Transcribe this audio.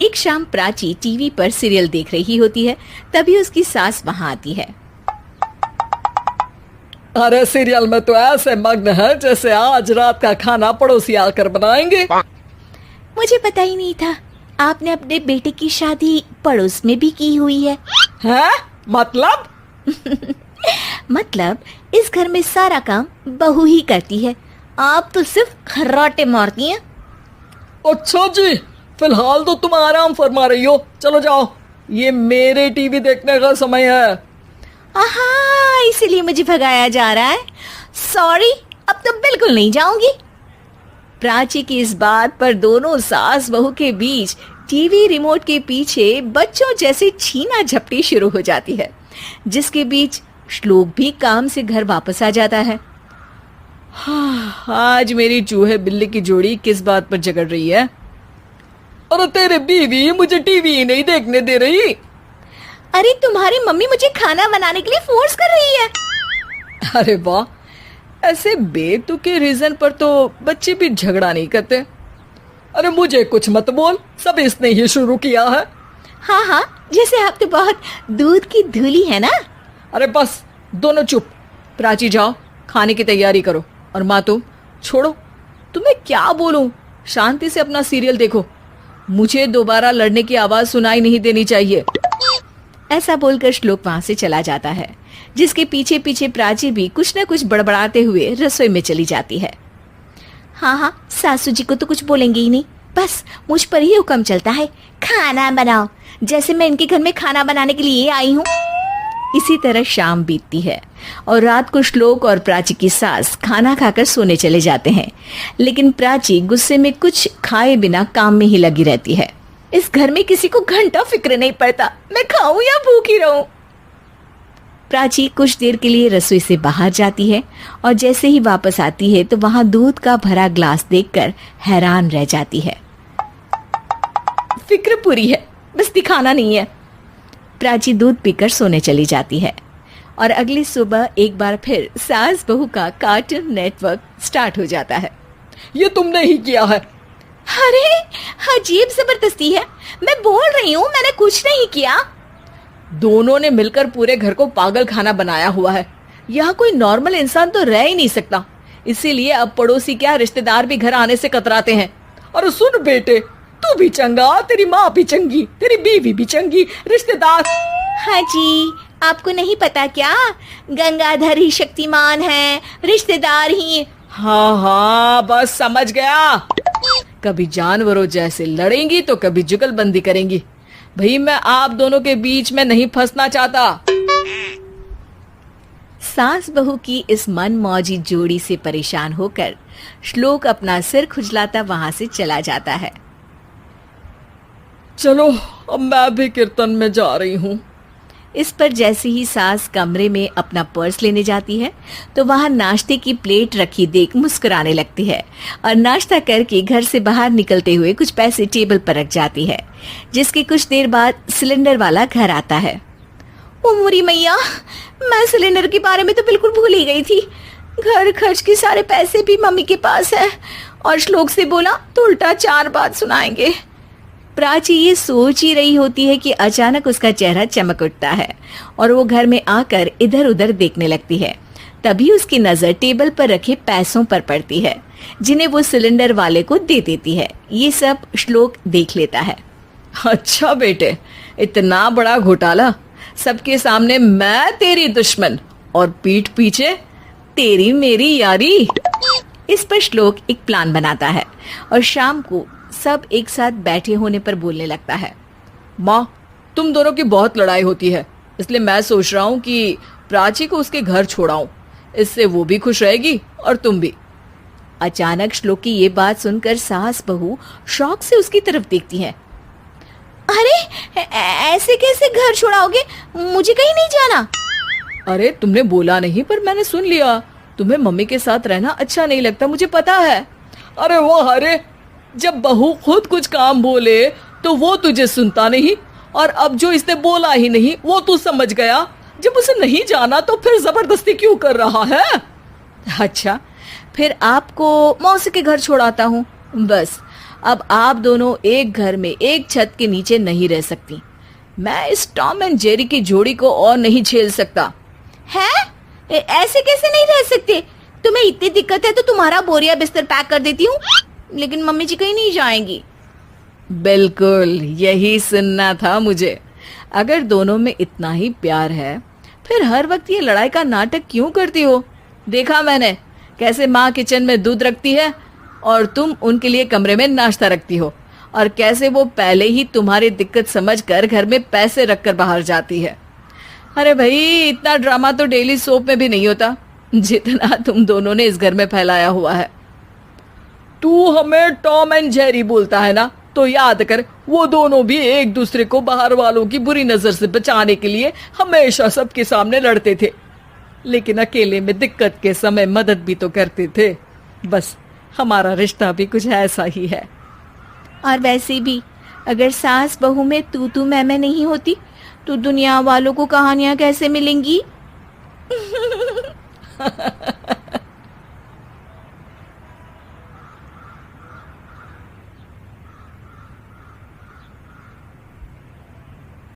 एक शाम प्राची टीवी पर सीरियल देख रही होती है। तभी उसकी सास वहां आती है। अरे सीरियल में तो ऐसे मग्न है जैसे आज रात का खाना पड़ोसी आकर बनाएंगे। मुझे पता ही नहीं था आपने अपने बेटे की शादी पड़ोस में भी की हुई है। हैं? मतलब? मतलब इस घर में सारा काम बहू ही करती है, आप तो सिर्फ खर्राटे मारती हैं। अच्छा जी, फिलहाल तो तुम आराम फरमा रही हो, चलो जाओ, ये मेरे टीवी देखने का समय है। आहा, इसीलिए मुझे भगाया जा रहा है। सॉरी, अब तो बिल्कुल नहीं जाऊंगी। प्राची की इस बात पर दोनों सास बहू के बीच टीवी रिमोट के पीछे बच्चों जैसे छीना झपटी शुरू हो जाती है, जिसके बीच श्लोक भी काम से घर वापस आ जाता है। आज मेरी चूहे बिल्ली की जोड़ी किस बात पर झगड़ रही है? अरे तेरे बीवी मुझे टीवी ही नहीं देखने दे रही। अरे तुम्हारी मम्मी मुझे खाना बनाने के लिए फोर्स कर रही है। अरे वाह, ऐसे बेतुके रीजन पर तो बच्चे भी झगड़ा नहीं करते। अरे मुझे कुछ मत बोल, सब इसने ही शुरू किया है। हाँ हाँ, जैसे आप तो बहुत दूध की धूली है ना। अरे बस, दोनों चुप। प्राची जाओ, खाने की तैयारी करो। और माँ तुम छोड़ो, तुम्हें क्या बोलूं, शांति से अपना सीरियल देखो, मुझे दोबारा लड़ने की आवाज सुनाई नहीं देनी चाहिए। ऐसा बोलकर श्लोक वहां से चला जाता है, जिसके पीछे पीछे प्राची भी कुछ न कुछ बड़बड़ाते हुए रसोई में चली जाती है। हाँ हाँ, सासू जी को तो कुछ बोलेंगे ही नहीं, बस मुझ पर ही हुक्म चलता है, खाना बनाओ, जैसे मैं इनके घर में खाना बनाने के लिए आई हूँ। इसी तरह शाम बीतती है और रात को श्लोक और प्राची की सास खाना खाकर सोने चले जाते हैं, लेकिन प्राची गुस्से में कुछ खाए बिना काम में ही लगी रहती है। इस घर में किसी को घंटा फिक्र नहीं पड़ता, मैं खाऊं या भूखी रहूं। प्राची कुछ देर के लिए रसोई से बाहर जाती है और जैसे ही वापस आती है तो वहां दूध का भरा ग्लास देखकर हैरान रह जाती है। फिक्र पूरी है, बस दिखाना नहीं है। प्राची दूध पीकर सोने चली जाती है और अगली सुबह एक बार फिर सास बहू का कार्टून नेटवर्क स्टार्ट हो जाता है। ये तुमने ही किया है। अरे अजीब जबरदस्ती है, मैं बोल रही हूँ मैंने कुछ नहीं किया। दोनों ने मिलकर पूरे घर को पागल खाना बनाया हुआ है। यहाँ कोई नॉर्मल इंसान तो रह ही नहीं सकता, इसीलिए अब पड़ोसी क्या रिश्तेदार भी घर आने से कतराते हैं। और सुन बेटे, तू भी चंगा, तेरी माँ भी चंगी, तेरी बीवी भी चंगी, रिश्तेदार। हाँ जी, आपको नहीं पता क्या, गंगाधर ही शक्तिमान है, रिश्तेदार ही। हाँ हाँ, बस समझ गया। कभी जानवरों जैसे लड़ेंगी तो कभी जुगलबंदी करेंगी। भाई मैं आप दोनों के बीच में नहीं फंसना चाहता। सास बहू की इस मनमौजी जोड़ी से परेशान होकर श्लोक अपना सिर खुजलाता वहां से चला जाता है। चलो अब मैं भी कीर्तन में जा रही हूँ। इस पर जैसे ही सास कमरे में अपना पर्स लेने जाती है तो वहां नाश्ते की प्लेट रखी देख मुस्कुराने लगती है और नाश्ता करके घर से बाहर निकलते हुए कुछ पैसे टेबल पर रख जाती है, जिसके कुछ देर बाद सिलेंडर वाला घर आता है। ओ मोरी मैया, मैं सिलेंडर के बारे में तो बिल्कुल भूल ही गई थी। घर खर्च के सारे पैसे भी मम्मी के पास है और श्लोक से बोला तो उल्टा 4 बात सुनाएंगे। प्राची ये सोच ही रही होती है कि अचानक उसका चेहरा चमक उठता है और वो घर में आकर इधर उधर देखने लगती है। तभी उसकी नजर टेबल पर रखे पैसों पर पड़ती है, जिन्हें वो सिलेंडर वाले को दे देती है। ये सब श्लोक देख लेता है। अच्छा बेटे, इतना बड़ा घोटाला, सबके सामने मैं तेरी दुश्मन और पीठ पीछे तेरी मेरी यारी। इस पर श्लोक एक प्लान बनाता है और शाम को सब एक साथ बैठे होने पर बोलने लगता है। माँ, तुम दोनों की बहुत लड़ाई होती है, इसलिए मैं सोच रहा हूँ कि प्राची को उसके घर छोड़ाऊं, इससे वो भी खुश रहेगी और तुम भी। अचानक श्लोक की ये बात सुनकर सास बहू शौक से उसकी तरफ देखती हैं। अरे ऐसे कैसे घर छोड़ाओगे, मुझे कहीं नहीं जाना। अरे तुमने बोला नहीं पर मैंने सुन लिया, तुम्हें मम्मी के साथ रहना अच्छा नहीं लगता, मुझे पता है। अरे वो अरे, जब बहू खुद कुछ काम बोले तो वो तुझे सुनता नहीं, और अब जो इसने बोला ही नहीं वो तू समझ गया। जब उसे नहीं जाना तो फिर जबरदस्ती क्यों कर रहा है? अच्छा, फिर आपको मौसी के घर छोड़ाता हूँ, बस अब आप दोनों एक घर में एक छत के नीचे नहीं रह सकती। मैं इस टॉम एंड जेरी की जोड़ी को और नहीं झेल सकता। है? ऐसे कैसे नहीं रह सकते? तुम्हें इतनी दिक्कत है तो तुम्हारा बोरिया बिस्तर पैक कर देती हूँ, लेकिन मम्मी जी कहीं नहीं जाएंगी। बिल्कुल यही सुनना था मुझे। अगर दोनों में इतना ही प्यार है फिर हर वक्त ये लड़ाई का नाटक क्यों करती हो? देखा मैंने कैसे माँ किचन में दूध रखती है और तुम उनके लिए कमरे में नाश्ता रखती हो, और कैसे वो पहले ही तुम्हारी दिक्कत समझकर घर में पैसे रखकर बाहर जाती है। अरे भाई, इतना ड्रामा तो डेली सोप में भी नहीं होता जितना तुम दोनों ने इस घर में फैलाया हुआ है। तू हमें टॉम एंड जेरी बोलता है ना, तो याद कर वो दोनों भी एक दूसरे को बाहर वालों की बुरी नजर से बचाने के लिए हमेशा सबके सामने लड़ते थे, लेकिन अकेले में दिक्कत के समय मदद भी तो करते थे। बस हमारा रिश्ता भी कुछ ऐसा ही है। और वैसे भी अगर सास बहू में तू मैं नहीं होती तो दुनिया वालों को कहानियां कैसे मिलेंगी?